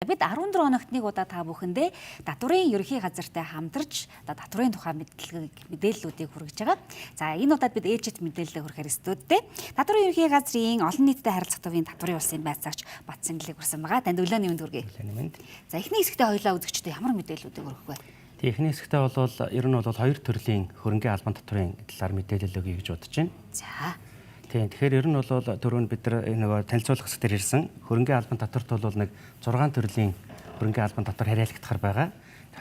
Бид 14 хоногт нэг удаа та бүхэндээ татврын ерөнхий газартай хамтарч татврын тухай мэдээллүүдийг хүргэж байгаа. За энэ удаад бид ээлжит мэдээлэл хүргэхээр студидтэй татврын ерөнхий газрын олон нийтэд харилцах төвийн татврын улсын байцаагч Батсангалыг хүрсэн байгаа. Танд өглөөний мэнд хүргэе. За эхний хэсэгтээ хоёулаа үзэгчтэй ямар мэдээллүүдийг хүргэх вэ? Эхний хэсэгтээ бол ер нь бол хоёр төрлийн хөрөнгөний албан татврын талаар мэдээлэл өгье гэж бодож байна. За. Тэгэхээр ер нь бол түрүүнд бид нөгөө танилцуулах хэсгээр ирсэн хөрөнгөний албан татварт бол нэг 6 төрлийн хөрөнгөний албан татвар хариалагдахар байгаа.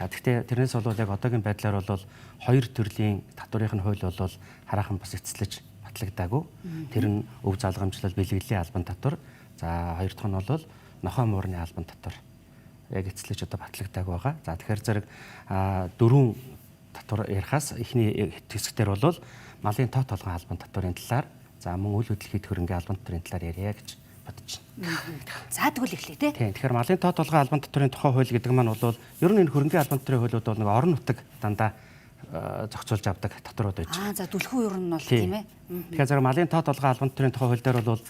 Гэхдээ тэрнээс бол яг одоогийн байдлаар бол хоёр төрлийн татврын хууль бол хараахан бас эцэслэж батлагдаагүй. Тэр нь өв залгамжлал бэлгэлийн албан татвар. За хоёр дахь нь бол нохой муурны албан татвар. Яг эцэслэж одоо батлагдаагүй байгаа. За тэгэхээр зэрэг дөрвөн татвар ярихаас эхний хэсгээр бол малын тоо толгойн албан татврын талаар, за мөн үйл хөдлөлийн хөрөнгөний албан татврын талаар яриа гэж бодож байна. За тэгвэл эхлэе тий. Тэгэхээр малын тоо толгойн албан татврын тухай хууль гэдэг маань бол ер нь энэ хөрөнгөний албан татврын хуулиуд бол нэг орон нутаг дандаа зохицуулж авдаг татварууд байж. За түлхүү ер нь бол тийм ээ. Тэгэхээр зэрэг малын тоо толгойн албан татврын тухай хууль дээр бол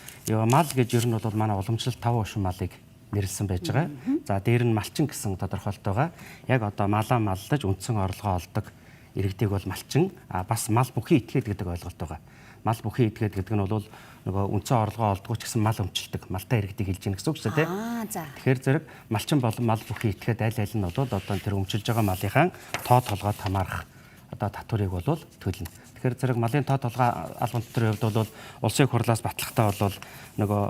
мал гэж ер нь бол манай уламжлалт 5 ушин малыг нэрлсэн байж байгаа. За дээр нь малчин гэсэн тодорхойлолтойгоо яг одоо малаа маллаж үндсэн орлогоо олдог иргэдэг бол малчин, бас мал бүхий этгээд гэдэг ойлголт байгаа. Мал бүхий этгээд гэдэг нь бол нөгөө үндсэн орлогоо олдгоо ч гэсэн мал өмчлөдөг, малтай иргэдэг хэлж гэнэ гэсэн үг шүү дээ. Тэгэхээр зэрэг малчин болон мал бүхий этгээд аль аль нь бол одоо тэр өмчилж байгаа малынхаа тоо толгойд хамаарах одоо татварыг бол төлнө. Тэгэхээр зэрэг малын тоо толгой албан татврын хувьд бол улсын хурлаас батлахтаа бол нөгөө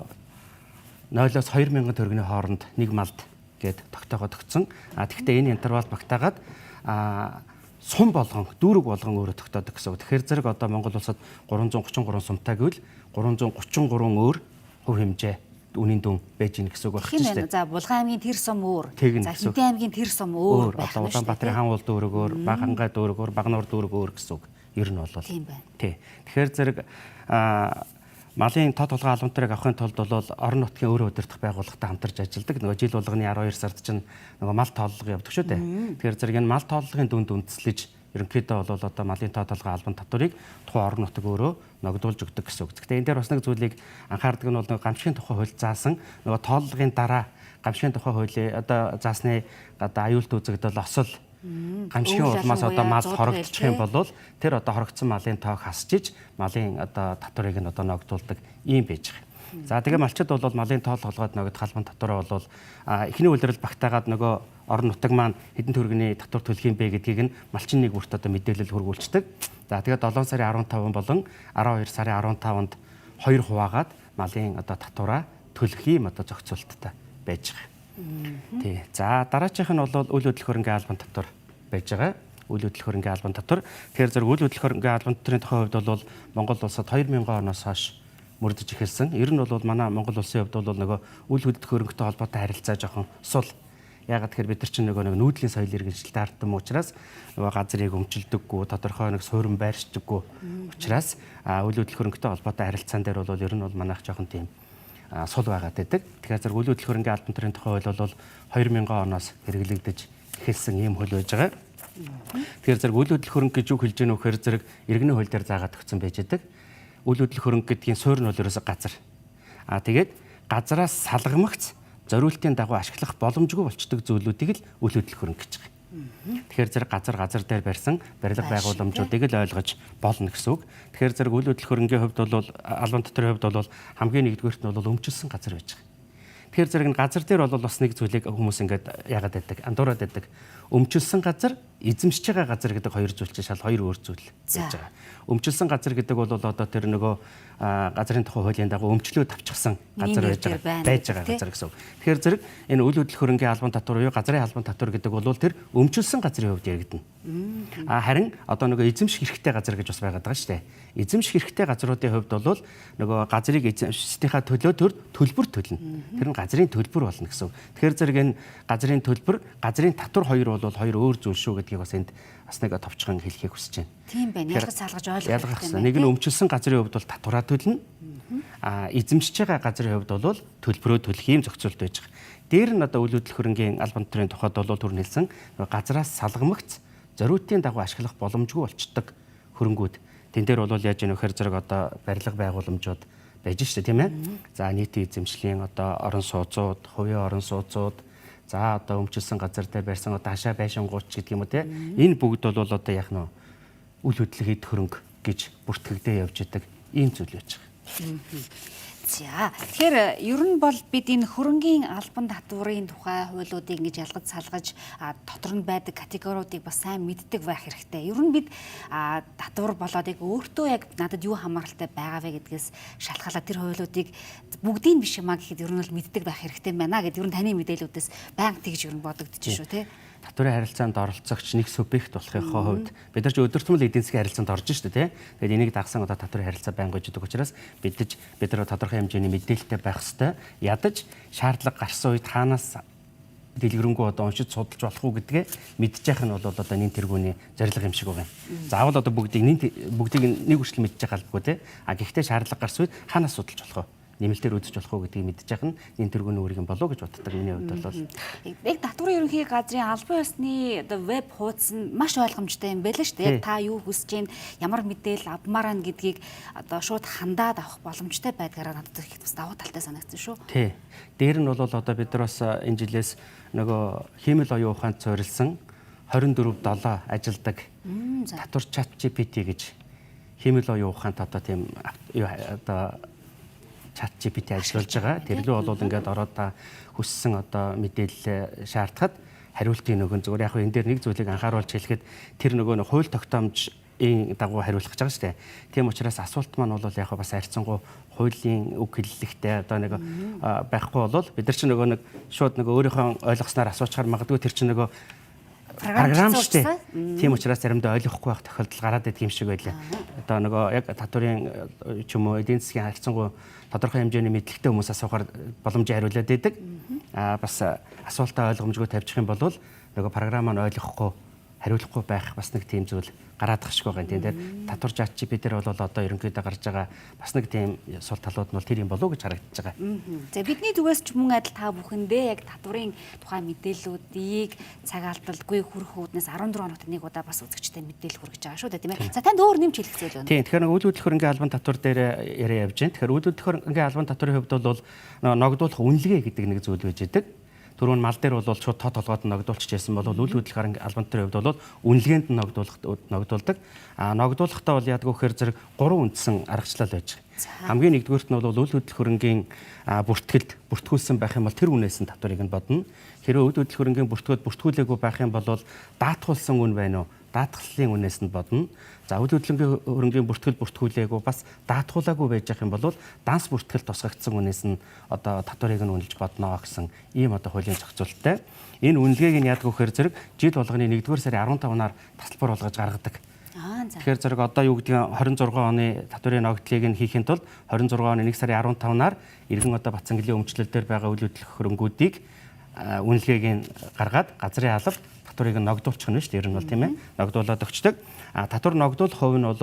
0-оос 2000 төгрөгийн хооронд нэг малд гээд тогтоогоо тогтсон. Тэгэхдээ энэ интервал багтаагаад сум болгон, дүүрэг болгон өөрөө тогтоодог гэсэн үг. Тэгэхээр зэрэг одоо Монгол улсад 333 сумтай гэвэл 333 өөр хувь хэмжээ үнийн дүн байж гэнэ гэсэн үг байна шүү дээ. За Булган аймгийн тэр сум өөр. За Хинтээ аймгийн тэр сум өөр байх нь шүү дээ. Одоо Улаанбаатарын хаан уул дүүрэг өөр, Багангаа дүүрэг өөр, Багнуур дүүрэг өөр гэсэн үг. Ер нь бол. Тийм байна. Тий. Тэгэхээр зэрэг малын тоо толгойн албан татврыг авахын тулд бол орон нутгийн өөрөө удирдах байгууллагатай хамтарч ажилладаг. Нөгөө жил болгоны 12 сард чинь нөгөө мал тооллого явдаг шүү дээ. Тэгэхээр зэрэг энэ мал тооллогын дүнд үндэслэж ерөнхийдөө бол одоо малын тоо толгойн албан татврыг тухайн орон нутаг өөрөө ногдуулж өгдөг гэсэн үг. Гэхдээ энэ дээр бас нэг зүйлийг анхаардаг нь бол нөгөө гамшигын тухай хууль заасан нөгөө тооллогын дараа гамшигын тухай хуулийн одоо заасны одоо аюулт үзэгдэл осол гамшигын улмаас одоо мал хорогдчих юм бол тэр одоо хорогдсон малын тоог хасчиж малын одоо татварыг нь одоо ногдуулдаг юм байж байгаа. За тэгээ малчид бол малын тоо толгойд ногдох албан татвараа бол эхний үйлрэл багтаагаад нөгөө орон нутаг маань хэдэн төгрөгийн татвар төлөх юм бэ гэдгийг нь малчин нэг бүрт одоо мэдээлэл хүргүүлцдэг. За тэгээ 7 сарын 15 болон 12 сарын 15-нд 2 хуваагаад малын одоо татвараа төлөх юм одоо зохицуулттай байж байгаа. Тий. За дараачих нь бол үйл хөдлөх хөрөнгөний албан татвар байж байгаа. Үйл хөдлөх хөрөнгөний албан татвар. Тэгэхээр зэрэг үйл хөдлөх хөрөнгөний албан татврын тухай хувьд бол Монгол улсад 2000 оноос хойш мөрдөж эхэлсэн. Ер нь бол манай Монгол улсын хувьд бол нөгөө үйл хөдлөх хөрөнгөтэй холбоотой харилцаа жоохон сул. Ягаад тэгэхээр бид нар чинь нөгөө нүүдлийн соёл иргэншилтэй хардсан учраас нөгөө газрыг өмчилдөггүй, тодорхой нэг суурин байршдаггүй учраас үйл хөдлөх хөрөнгөтэй холбоотой харилцаан дээр бол ер нь бол манайх жоохон тийм сул байгаад байдаг. Тэгэхээр зэрэг үйл хөдлөх хөрөнгөний албан татврын тухай хууль бол 2000 оноос хэрэглэгдэж эхэлсэн ийм хууль байж байгаа. Тэгэхээр зэрэг үйл хөдлөх хөрөнгө гэж юу хэлж гэнэ вэ гэхээр зэрэг иргэний хууль дээр заагаад өгсөн байж байдаг. Үйл хөдлөх хөрөнгө гэдгийн суурь нь бол ерөөсө газар. Тэгээд газараас салгамагц зориултын дагуу ашиглах боломжгүй болчдөг зүйлүүдийг л үйл хөдлөх хөрөнгө гэж байгаа. Тэгэхээр зэрэг газар дээр барьсан барилга байгууламжуудыг л ойлгож болно гэсэн үг. Тэгэхээр зэрэг үйл хөдлөх хөрөнгөний хувьд бол албан татврын хувьд бол хамгийн нэгдүгээрт нь бол өмчилсөн газар байж байгаа. Тэгэхээр зэрэг газар дээр бол бас нэг зүйлийг хүмүүс ингээд яагаад байдаг, андуураад байдаг. Өмчилсөн газар, эзэмшиж байгаа газар гэдэг хоёр зүйл чинь шал хоёр өөр зүйл байж байгаа. Өмчилсөн газар гэдэг бол одоо тэр нөгөө газрын тухай хуулийн дагуу өмчлөө тавьчихсан газар байж байгаа газар гэсэн үг. Тэгэхээр зэрэг энэ үйл хөдлөх хөрөнгөний албан татвар буюу газрын албан татвар гэдэг бол тэр өмчилсөн газрын хувьд яригдана. Харин одоо нөгөө эзэмших хэрэгтэй газар гэж бас байгаад байгаа шүү дээ. Эзэмших хэрэгтэй газруудын хувьд бол нөгөө газрыг эзэмшснийхаа төлөө төр төлбөр төлнө. Тэр нь газрын төлбөр болно гэсэн үг. Тэгэхээр зэрэг энэ газрын төлбөр, газрын татвар хоёр бол хоёр өөр зүйл шүү гэдгийг бас энд бас нэг товчхон хэлхийг хүсэж байна. Тийм байна. Ялгаж салгаж ойлгох хэрэгтэй. Нэг нь өмчилсөн газрын хувьд бол татвараа төлнө. Эзэмшиж байгаа газрын хувьд бол төлбөрөө төлөх юм зохицуулт байж байгаа. Дээр нь одоо үйл хөдлөх хөрөнгөний албан татврын тухайд бол түр нэлсэн газраас салгамагц зориултын дагуу ашиглах боломжгүй болчдөг хөрөнгүүд. Тэн дээр бол яаж яах вэ гэхээр зэрэг одоо барилга байгууламжууд байж штэ тийм ээ. За нийтийн эзэмшлийн одоо орон сууцууд, хувийн орон сууцууд, За одоо өмчилсөн газар дээр барьсан одоо хашаа байшингууч гэдэг юм уу те. Энэ бүгд бол одоо яг нь үл хөдлөх эд хөрөнгө гэж бүртгэгдээ явж идэг ийм зүйл байж байгаа. За тэгэхээр ер нь бол бид энэ хөрөнгийн албан татварын тухай хуулиудыг ингэж ялгаж салгаж дотор нь байдаг категориудыг бас сайн мэддэг байх хэрэгтэй. Ер нь бид татвар болоод яг өөртөө яг надад юу хамааралтай байгаа вэ гэдгээс шалтгаалаад тэр хуулиудыг бүгдийг биш юмаа гэхэд ер нь бол мэддэг байх хэрэгтэй байна гэд ер нь таны мэдээлүүдээс байнга тэгж ер нь бодогдож шүү те. Татварын харилцаанд оролцогч нэг субъект болохын хувьд бид нар ч өдөртмөл эдийн засгийн харилцаанд орж шүү дээ. Тэгээд энийг дагсан одоо татварын харилцаа байнга гождог учраас бид нар тодорхой хэмжээний мэдээлэлтэй байх ёстой. Ядаж шаардлага гарсан үед хаанаас дэлгэрэнгүй одоо уншиж судалж болох уу гэдгээ мэдчих нь бол одоо нэн тэргүүний зорилго юм шиг байна. Заавал одоо бүгдийг нэг хүртэл мэдчих албагүй те. Гэхдээ шаардлага гарсан үед хаанаас судалж болох вэ? Нэмэлтээр үзэж болох уу гэдгийг мэдчих нь энэ тэргүүний үүрэг юм болов гэж боддог. Миний хувьд бол яг татварын ерөнхий газрын албан ёсны одоо веб хуудас нь маш ойлгомжтой юм байна л шүү дээ. Яг та юу хүсэж байна, ямар мэдээлэл авмаар нь гэдгийг одоо шууд хандаад авах боломжтой байдгаараа надад их бас давуу талтай санагдсан шүү. Тий. Дээр нь бол одоо бид нар бас энэ жилээс нөгөө хиймэл оюун ухаанд суурилсан 24/7 ажилдаг татвар чат GPT гэж хиймэл оюун ухаанд одоо тийм одоо чат GPT ажиллаж байгаа. Тэр лөө бол ингээд ороод та хүссэн одоо мэдээлэл шаардахад хариултын нөгөн зүгээр яг энэ дээр нэг зүйлийг анхааруулж хэлэхэд тэр нөгөө хууль тогтоомжийн дагуу хариулах гэж байгаа шүү дээ. Тийм учраас асуулт маань бол яг бас харьцангуй хуулийн үг хэллэгтэй одоо нэг байхгүй бол бид нар чинь нөгөө нэг шууд нөгөө өөрийнхөө ойлгосноор асуучаар магадгүй тэр чинь нөгөө програм шүү дээ. Тийм учраас заримдаа ойлгохгүй байх тохиолдол гараад идэг юм шиг байлаа. Одоо нөгөө яг татварын ч юм уу эдийн засгийн харьцангуй тодорхой хэмжээний мэдлэгтэй хүмүүс асуухаар боломжийг хариулаад байдаг. Бас асуултаа ойлгомжгүй тавьчих юм бол нөгөө програм маань ойлгохгүй хариулахгүй байх бас нэг тийм зүйл гараад их шиг байгаа юм. Тийм татвар чат GPT-ээр бол одоо ерөнхийдөө гарч байгаа бас нэг тийм сул талууд нь бол тэр юм болов уу гэж харагдаж байгаа. За бидний зүгээс ч мөн адил та бүхэндээ яг татварын тухай мэдээллүүдийг цаг алдалгүй хүрэх үүднээс 14 хоногт нэг удаа бас үзэгчтэй мэдээлэл хүргэж байгаа шүү дээ тийм ээ. За танд өөр нэмж хэлэх зүйл байна. Тийм тэгэхээр үйл хөдлөх хөрөнгөний албан татвар дээр яриа явж байна. Тэгэхээр үйл хөдлөх хөрөнгөний албан татварын хувьд бол ногдуулах үнэлгээ гэдэг нэг зүйл байж байдаг. Түрүүн мал дээр бол шууд тоо толгойд ногдуулчихжсэн бол үйл хөдлөх албан татварын хувьд бол үнэлгээнд нь ногдуулдаг. Ногдуулахдаа бол яадаг вэхээр зэрэг 3 үндсэн аргачлал байж байгаа. Хамгийн нэгдүгüүрт нь бол үйл хөдлөх хөрөнгөний бүртгэлд бүртгүүлсэн байх юм бол тэр үнээс нь татварыг нь бодно. Хэрэв үйл хөдлөх хөрөнгөний бүртгүүлээгүй байх юм бол даатгуулсан үн байна уу? Даатгаллын үнээс нь бодно. За үйл хөдлөлийн хөрөнгөний бүртгүүлээгүй бас даатгуулаагүй байж байгаа юм бол данс бүртгэл тусгагдсан үнээс нь одоо татварыг нь үнэлж бодноо гэсэн ийм одоо хуулийн зохицуулттай. Энэ үнэлгээг нь яадаг вэхээр зэрэг жил болгоны 1-р сарын 15-наар тасалбар болгож гаргадаг. Тэгэхээр зэрэг одоо юу гэдгийг 26 оны татварын ногдлыг нь хийхин тулд 26 оны 1 сарын 15-наар иргэн одоо Бацангалын өмчлөл дээр байгаа үйл хөдлөх хөрөнгүүдийг үнэлгээг нь гаргаад газрын алба татварыг ногдуулчих нь шүү дээ. Ер нь бол тийм ээ. Ногдуулаад өгчдөг. Татвар ногдуулах хувь нь бол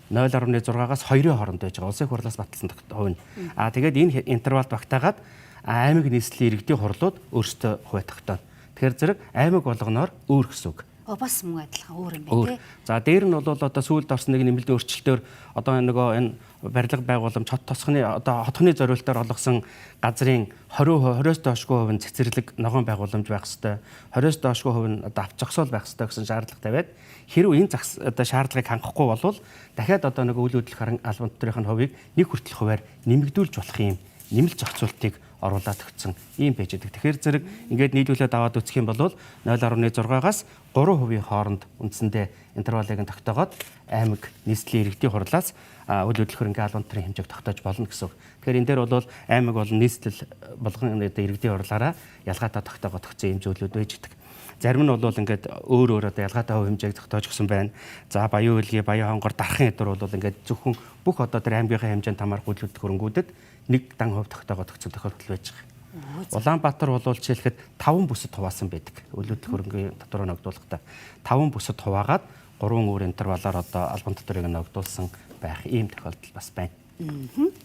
0.6-аас 2-ын хооронд байж байгаа. Улсын хурлаас баталсан хувь нь. Тэгээд энэ интервалд багтаагаад аймаг нийслэлийн иргэдийн хурлууд өөрсдөө хувь тогтооно. Тэгэхээр зэрэг аймаг болгоноор өөр гэсэн үг. Бас мөн адилхан өөр юм байна тий. За дээр нь бол одоо сүүлд орсон нэг нэмэлт өөрчлөлтөөр одоо нөгөө энэ барилга байгууламж хот тосхны одоо хотхны зориултаар олгосон газрын 20%-оос доошгүй хувь нь цэцэрлэг ногоон байгууламж байх ёстой. 20%-оос доошгүй хувь нь одоо авч зогсоол байх ёстой гэсэн шаардлага тавиад хэрвээ энэ одоо шаардлагыг хангахгүй бол дахиад одоо нөгөө үйл хөдлөх албан татварын хувийг нэг хүртэл хувиар нэмэгдүүлж болох юм нэмэлт зохицуултыг оруулаад өгсөн ийм байж байгаа. Тэгэхээр зэрэг ингээд нийлүүлээд аваад үзэх юм бол 0.6-аас 3% хооронд үндсэндээ интервалыг нь тогтоогоод аймаг нийслэлийн иргэдийн хурлаас үйл хөдлөх хөрөнгөний албан татварын хэмжээг тогтоож болно гэсэн үг. Тэгэхээр энэ дээр бол аймаг болон нийслэл болгон иргэдийн хурлаараа ялгаатай тогтоогоод өгсөн ийм зүйлүүд байж байгаа. Зарим нь бол ингээд өөр одоо ялгаатай хувь хэмжээг тогтоож өгсөн байна. За Баян Хөлгийн, Баян хонгор дарахын эдвэр бол ингээд зөвхөн бүх одоо тэр аймгийнхаа хэмжээнд хамаарах үйл хөдлөх хөрөнгүүдэд нэг дан хувь тогтоогоод өгсөн тохиолдол байж байгаа. Улаанбаатар бол жишээлхэд 5 бүсэд хуваасан байдаг. Үйл хөдлөх хөрөнгөний татварыг ногдуулахдаа 5 бүсэд хуваагаад 3 өөр интервалаар одоо албан татварыг ногдуулсан байх ийм тохиолдол бас байна.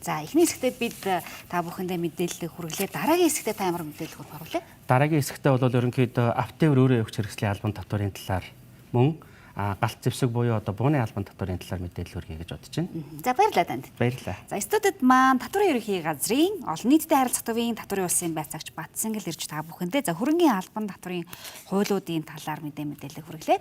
За эхний хэсэгтээ бид та бүхэндээ мэдээлэл хүргэлээ. Дараагийн хэсэгтээ та ямар мэдээлэл хүргэх вэ? Дараагийн хэсэгтээ бол ерөнхийдөө автовер өөрөө өгч хэрэгслийн албан татварын талаар мөн галт зэвсэг буюу одоо бууны албан татварын талаар мэдээлэл хүргэе гэж бодож байна. За баярлалаа танд. Баярлалаа. За студид маань татварын ерөнхий газрын олон нийтэд харилцах төвийн татварын улсын байцаагч Батсангал ирж та бүхэндээ за хөрөнгөний албан татварын хуулиудын талаар мэдээлэл хүргэлээ.